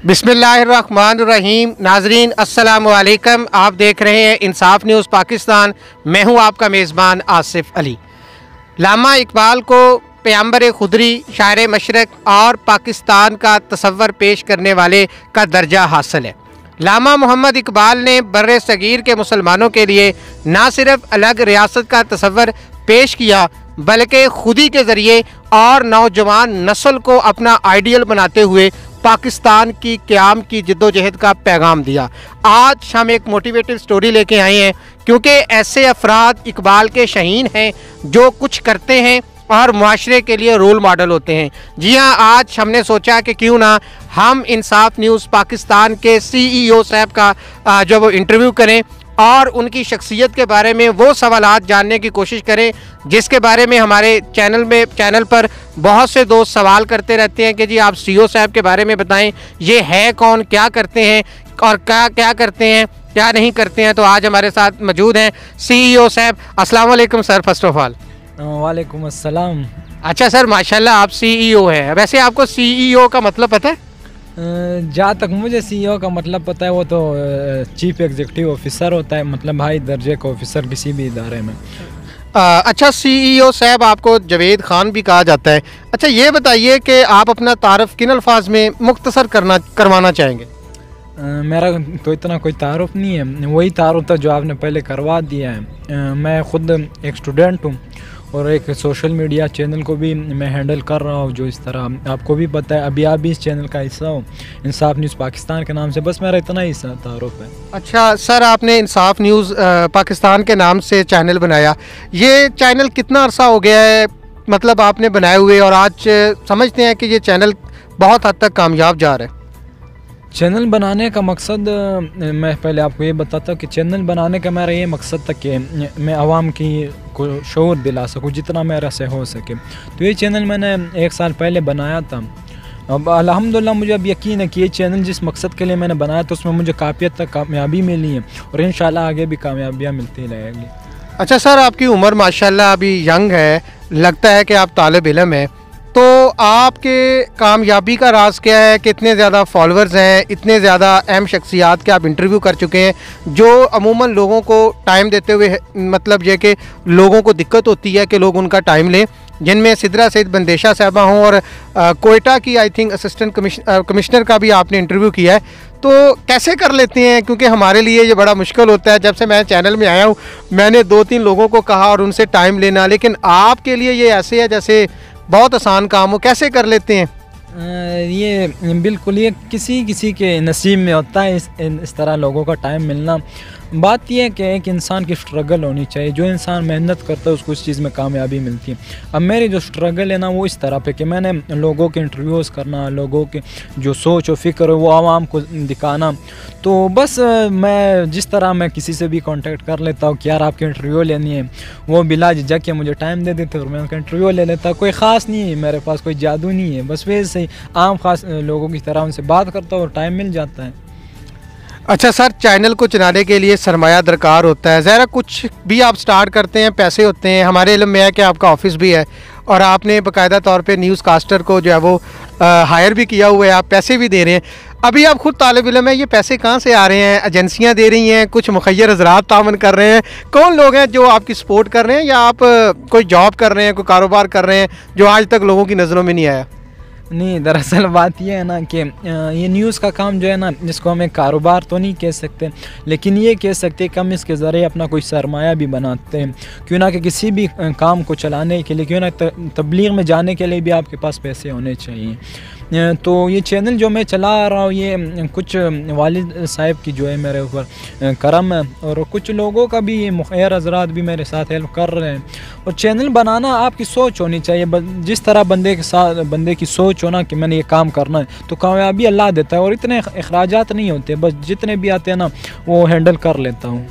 बिस्मिल्लाहिर्रहमानिर्रहीम। नाजरीन अस्सलामु अलैकुम। आप देख रहे हैं इंसाफ न्यूज़ पाकिस्तान। मैं हूं आपका मेज़बान आसिफ अली। लामा इकबाल को पैगंबर खुदरी, शायर मशरक़ और पाकिस्तान का तसव्वुर पेश करने वाले का दर्जा हासिल है। लामा मोहम्मद इकबाल ने बर्रे सगीर के मुसलमानों के लिए ना सिर्फ अलग रियासत का तसव्वुर पेश किया बल्कि खुदी के ज़रिए और नौजवान नस्ल को अपना आइडियल बनाते हुए पाकिस्तान की क़याम की जद्दोजहद का पैगाम दिया। आज हम एक मोटिवेटिव स्टोरी लेके आए हैं क्योंकि ऐसे अफराद इकबाल के शहीन हैं जो कुछ करते हैं और मुआशरे के लिए रोल मॉडल होते हैं। जी हाँ, आज हमने सोचा कि क्यों ना हम इंसाफ न्यूज़ पाकिस्तान के CEO साहब का जो वो इंटरव्यू करें और उनकी शख्सियत के बारे में वो सवालात जानने की कोशिश करें जिसके बारे में हमारे चैनल पर बहुत से दोस्त सवाल करते रहते हैं कि जी आप CEO साहब के बारे में बताएं, ये है कौन, क्या करते हैं और क्या करते हैं, क्या नहीं करते हैं। तो आज हमारे साथ मौजूद हैं CEO साहब। अस्सलाम वालेकुम सर, फर्स्ट ऑफ ऑल। वालेकुम अस्सलाम। अच्छा सर, माशाल्लाह आप CEO हैं। वैसे आपको CEO का मतलब पता है? जहाँ तक मुझे CEO का मतलब पता है वो तो चीफ एग्जीक्यूटिव ऑफिसर होता है, मतलब हाई दर्जे का ऑफिसर किसी भी इदारे में। अच्छा, CEO साहब आपको जावेद खान भी कहा जाता है। अच्छा, ये बताइए कि आप अपना तारुफ किन अल्फाज में मुख्तसर करवाना चाहेंगे? मेरा तो इतना कोई तारुफ नहीं है, वही तारुफ था जो आपने पहले करवा दिया है। मैं ख़ुद एक स्टूडेंट हूँ और एक सोशल मीडिया चैनल को भी मैं हैंडल कर रहा हूँ, जो इस तरह आपको भी पता है। अभी आप भी इस चैनल का हिस्सा हो, इंसाफ न्यूज़ पाकिस्तान के नाम से। बस मेरा इतना ही तारुफ है। अच्छा सर, आपने इंसाफ न्यूज़ पाकिस्तान के नाम से चैनल बनाया। ये चैनल कितना अरसा हो गया है मतलब आपने बनाए हुए, और आज समझते हैं कि ये चैनल बहुत हद तक कामयाब जा रहा है? चैनल बनाने का मकसद, मैं पहले आपको ये बताता हूँ कि चैनल बनाने का मेरा ये मकसद था कि मैं आवाम की को शऊर दिला सकूँ जितना मेरे से हो सके। तो ये चैनल मैंने 1 साल पहले बनाया था। अब अल्हम्दुलिल्लाह मुझे अब यकीन है कि ये चैनल जिस मकसद के लिए मैंने बनाया था उसमें मुझे काफ़ी हद तक कामयाबी मिली है और इंशाल्लाह आगे भी कामयाबियाँ मिलती रहेंगी। अच्छा सर, आपकी उम्र माशाल्लाह अभी यंग है, लगता है कि आप तालिब इल्म हैं, तो आपके कामयाबी का राज क्या है? कितने ज़्यादा फॉलोअर्स हैं, इतने ज़्यादा अहम शख्सियात के आप इंटरव्यू कर चुके हैं जो अमूमन लोगों को टाइम देते हुए, मतलब ये कि लोगों को दिक्कत होती है कि लोग उनका टाइम लें, जिनमें सिद्रा सईद बंदेशा साहबा हों और कोयटा की आई थिंक असिस्टेंट कमिश्नर का भी आपने इंटरव्यू किया है। तो कैसे कर लेते हैं? क्योंकि हमारे लिए ये बड़ा मुश्किल होता है। जब से मैं चैनल में आया हूँ मैंने 2-3 लोगों को कहा और उनसे टाइम लेना, लेकिन आपके लिए ये ऐसे है जैसे बहुत आसान काम हो। कैसे कर लेते हैं? ये बिल्कुल ये किसी के नसीब में होता है इस तरह लोगों का टाइम मिलना। बात यह है कि एक इंसान की स्ट्रगल होनी चाहिए। जो इंसान मेहनत करता है उसको इस चीज़ में कामयाबी मिलती है। अब मेरी जो स्ट्रगल है ना वो इस तरह पे कि मैंने लोगों के इंटरव्यूज़ करना, लोगों के जो सोच और फिक्र है वो आवाम को दिखाना। तो बस मैं जिस तरह मैं किसी से भी कांटेक्ट कर लेता हूँ कि यार आपकी इंटरव्यू लेनी है, वो बिला झिझक के मुझे टाइम दे देते और मैं उनका इंटरव्यू ले लेता। कोई ख़ास नहीं है मेरे पास, कोई जादू नहीं है, बस वैसे ही आम खास लोगों की तरह उनसे बात करता हूँ और टाइम मिल जाता है। अच्छा सर, चैनल को चलाने के लिए सरमाया दरकार होता है। ज़रा कुछ भी आप स्टार्ट करते हैं पैसे होते हैं। हमारे इल्म में है कि आपका ऑफिस भी है और आपने बाकायदा तौर पे न्यूज़ कास्टर को जो है वो हायर भी किया हुआ है, आप पैसे भी दे रहे हैं। अभी आप खुद तालिब इल्म है, ये पैसे कहाँ से आ रहे हैं? एजेंसियाँ दे रही हैं, कुछ मुखय्यर हज़रात तावन कर रहे हैं? कौन लोग हैं जो आपकी सपोर्ट कर रहे हैं, या आप कोई जॉब कर रहे हैं, कोई कारोबार कर रहे हैं जो आज तक लोगों की नज़रों में नहीं आया? नहीं, दरअसल बात यह है ना कि ये न्यूज़ का काम जो है ना, जिसको हम एक कारोबार तो नहीं कह सकते, लेकिन ये कह सकते कि हम इसके ज़रिए अपना कोई सरमाया भी बनाते हैं। क्यों ना कि किसी भी काम को चलाने के लिए, क्यों ना तबलीग में जाने के लिए भी आपके पास पैसे होने चाहिए। तो ये चैनल जो मैं चला रहा हूँ ये कुछ वालिद साहब की जो है मेरे ऊपर करम है और कुछ लोगों का भी, मुखैर हज़रात भी मेरे साथ हेल्प कर रहे हैं। और चैनल बनाना आपकी सोच होनी चाहिए। जिस तरह बंदे की सोच हो ना कि मैंने ये काम करना है तो कामयाबी अल्लाह देता है। और इतने अखराजात नहीं होते, बस जितने भी आते हैं ना वो हैंडल कर लेता हूँ।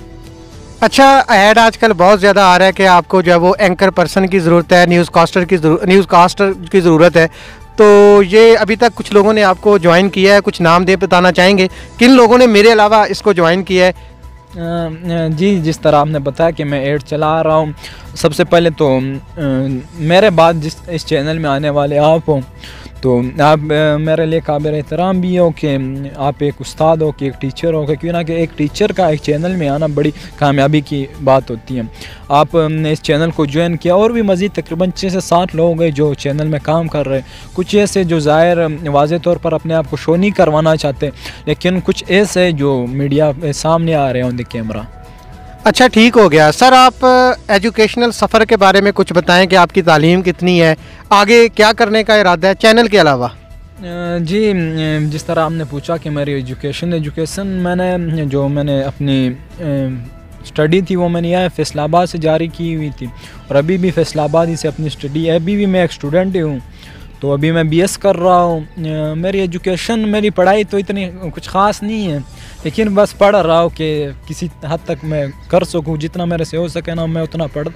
अच्छा, ऐड आजकल बहुत ज़्यादा आ रहा है कि आपको जो है वो एंकर पर्सन की ज़रूरत है, न्यूज़ कास्टर की ज़रूरत है। तो ये अभी तक कुछ लोगों ने आपको ज्वाइन किया है, कुछ नाम दे बताना चाहेंगे किन लोगों ने मेरे अलावा इसको ज्वाइन किया है? जी, जिस तरह आपने बताया कि मैं ऐड चला रहा हूँ, सबसे पहले तो मेरे बाद इस चैनल में आने वाले आप हो तो आप मेरे लिए काबिल एहतराम भी हो कि आप एक उस्ताद हो, कि एक टीचर हो, क्यों ना कि एक टीचर का एक चैनल में आना बड़ी कामयाबी की बात होती है। आप ने इस चैनल को ज्वाइन किया और भी मज़ीद तकरीबन 6 से 7 लोग हैं जो चैनल में काम कर रहे हैं। कुछ ऐसे जो ज़ाहिर वाज़े तौर पर अपने आप को शो नहीं करवाना चाहते, लेकिन कुछ ऐसे जो मीडिया सामने आ रहे हैं ऑन द कैमरा। अच्छा, ठीक हो गया सर। आप एजुकेशनल सफ़र के बारे में कुछ बताएं कि आपकी तालीम कितनी है, आगे क्या करने का इरादा है चैनल के अलावा? जी, जिस तरह आपने पूछा कि मेरी एजुकेशन मैंने अपनी स्टडी थी वो मैंने यहाँ फैसलाबाद से जारी की हुई थी और अभी भी फैसलाबाद ही से अपनी स्टडी है। अभी भी मैं एक स्टूडेंट ही हूँ, तो अभी मैं BS कर रहा हूँ। मेरी पढ़ाई तो इतनी कुछ ख़ास नहीं है, लेकिन बस पढ़ रहा हूँ कि किसी हद तक मैं कर सकूँ, जितना मेरे से हो सके ना मैं उतना पढ़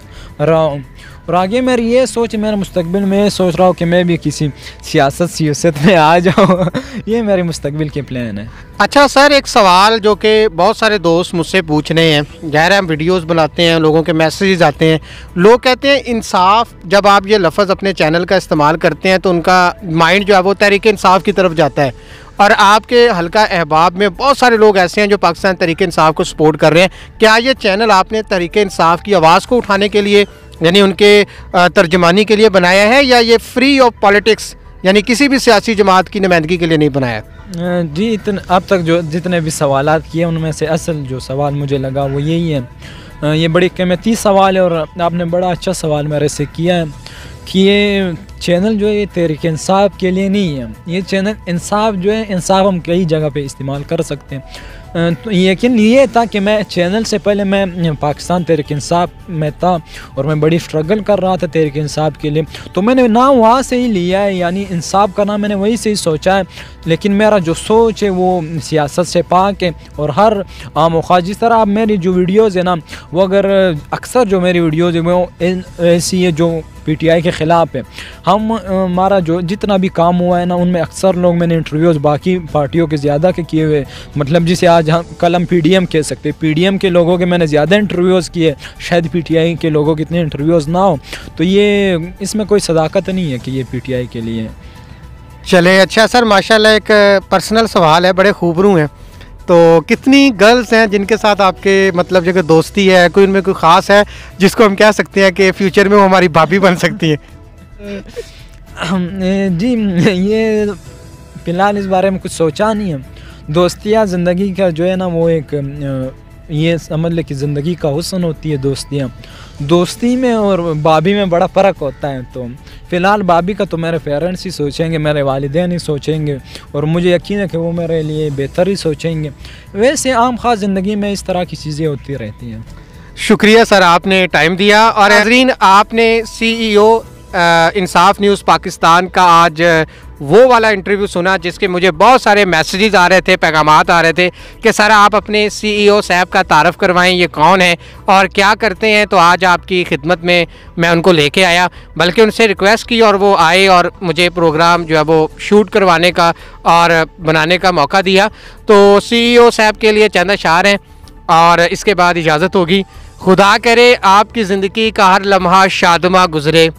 रहा हूँ। और आगे मेरी ये सोच, मेरे मुस्तकबिल में ये सोच रहा हूँ कि मैं भी किसी सियासत में आ जाऊँ। ये मेरे मुस्तकबिल के प्लान है। अच्छा सर, एक सवाल जो कि बहुत सारे दोस्त मुझसे पूछ रहे हैं, ज़ाहिर है हम वीडियोस बनाते हैं, लोगों के मैसेजेस आते हैं, लोग कहते हैं इंसाफ, जब आप ये लफ्ज़ अपने चैनल का इस्तेमाल करते हैं तो उनका माइंड जो है वो तहरीक इंसाफ की तरफ जाता है, और आपके हल्का अहबाब में बहुत सारे लोग ऐसे हैं जो पाकिस्तान तहरीक इंसाफ को सपोर्ट कर रहे हैं। क्या ये चैनल आपने तहरीक इंसाफ की आवाज़ को उठाने के लिए, यानी उनके तर्जमानी के लिए बनाया है, या ये फ्री ऑफ पॉलिटिक्स यानी किसी भी सियासी जमात की नुमाइंदगी के लिए नहीं बनाया? जी, अब तक जो जितने भी सवालात किए उनमें से असल जो सवाल मुझे लगा वो यही है। ये बड़ी कीमती सवाल है और आपने बड़ा अच्छा सवाल मेरे से किया है कि ये चैनल जो है ये तहरीक इंसाफ के लिए नहीं है। ये चैनल इंसाफ जो है, इंसाफ हम कई जगह पे इस्तेमाल कर सकते हैं। तो लेकिन ये था कि मैं चैनल से पहले मैं पाकिस्तान तहरीक इंसाफ में था और मैं बड़ी स्ट्रगल कर रहा था तहरीक इंसाफ के लिए, तो मैंने नाम वहाँ से ही लिया है, यानी इंसाफ का नाम मैंने वहीं से ही सोचा है। लेकिन मेरा जो सोच है वो सियासत से पाक है और हर आम ख़ास, जिस तरह आप मेरी जो वीडियोज़ है ना, वो अगर अक्सर जो मेरी वीडियोज़ है वो ऐसी है जो PTI के ख़िलाफ़ है। हमारा जो जितना भी काम हुआ है ना, उनमें अक्सर लोग मैंने इंटरव्यूज़ बाकी पार्टियों के ज़्यादा के किए हुए, मतलब जिसे आज हम कल हम PDM कह सकते हैं, PDM के लोगों के मैंने ज़्यादा इंटरव्यूज़ किए, शायद PTI के लोगों के इतने इंटरव्यूज़ ना हो। तो ये इसमें कोई सदाकत नहीं है कि ये PTI के लिए। चले, अच्छा सर, माशाल्लाह एक पर्सनल सवाल है, बड़े खूबरू हैं, तो कितनी गर्ल्स हैं जिनके साथ आपके मतलब जो दोस्ती है, कोई उनमें कोई ख़ास है जिसको हम कह सकते हैं कि फ्यूचर में वो हमारी भाभी बन सकती है? जी, ये फ़िलहाल इस बारे में कुछ सोचा नहीं है। दोस्तियाँ ज़िंदगी का जो है ना वो एक ये समझ ले कि ज़िंदगी का हुस्न होती है दोस्तियाँ। दोस्ती में और भाभी में बड़ा फ़र्क होता है। तो फ़िलहाल भाभी का तो मेरे पेरेंट्स ही सोचेंगे, मेरे वालिदैन ही सोचेंगे, और मुझे यकीन है कि वो मेरे लिए बेहतर ही सोचेंगे। वैसे आम ख़ास ज़िंदगी में इस तरह की चीज़ें होती रहती हैं। शुक्रिया सर, आपने टाइम दिया। और नाज़रीन, आपने CEO इंसाफ न्यूज़ पाकिस्तान का आज वो वाला इंटरव्यू सुना जिसके मुझे बहुत सारे मैसेजेस आ रहे थे, पैगामात आ रहे थे कि सर आप अपने CEO साहब का तारफ़ करवाएं, ये कौन है और क्या करते हैं। तो आज आपकी खिदमत में मैं उनको लेके आया, बल्कि उनसे रिक्वेस्ट की और वो आए और मुझे प्रोग्राम जो है वो शूट करवाने का और बनाने का मौका दिया। तो CEO साहब के लिए चंद अशार हैं और इसके बाद इजाज़त होगी। खुदा करे आपकी ज़िंदगी का हर लम्हा शादमा गुज़रे,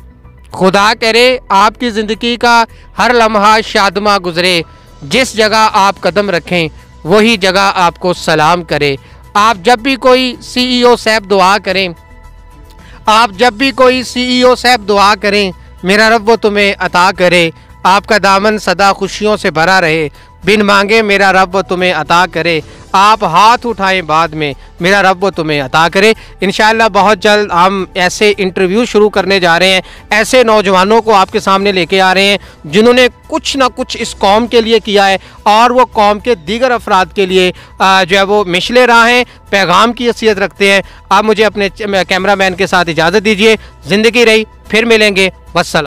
खुदा करे आपकी ज़िंदगी का हर लम्हा शादमा गुज़रे, जिस जगह आप कदम रखें वही जगह आपको सलाम करे। आप जब भी कोई CEO साहब दुआ करें, आप जब भी कोई CEO साहब दुआ करें, मेरा रब वो तुम्हें अता करे। आपका दामन सदा खुशियों से भरा रहे, बिन मांगे मेरा रब वो तुम्हें अता करे। आप हाथ उठाएं बाद में, मेरा रब वो तुम्हें अता करे। इंशाअल्लाह बहुत जल्द हम ऐसे इंटरव्यू शुरू करने जा रहे हैं, ऐसे नौजवानों को आपके सामने लेके आ रहे हैं जिन्होंने कुछ ना कुछ इस कौम के लिए किया है और वो कौम के दीगर अफराद के लिए जो है वो मिशले राहें, पैगाम की हैसियत रखते हैं। आप मुझे अपने कैमरा मैन के साथ इजाज़त दीजिए। ज़िंदगी रही, फिर मिलेंगे। वस्सलाम।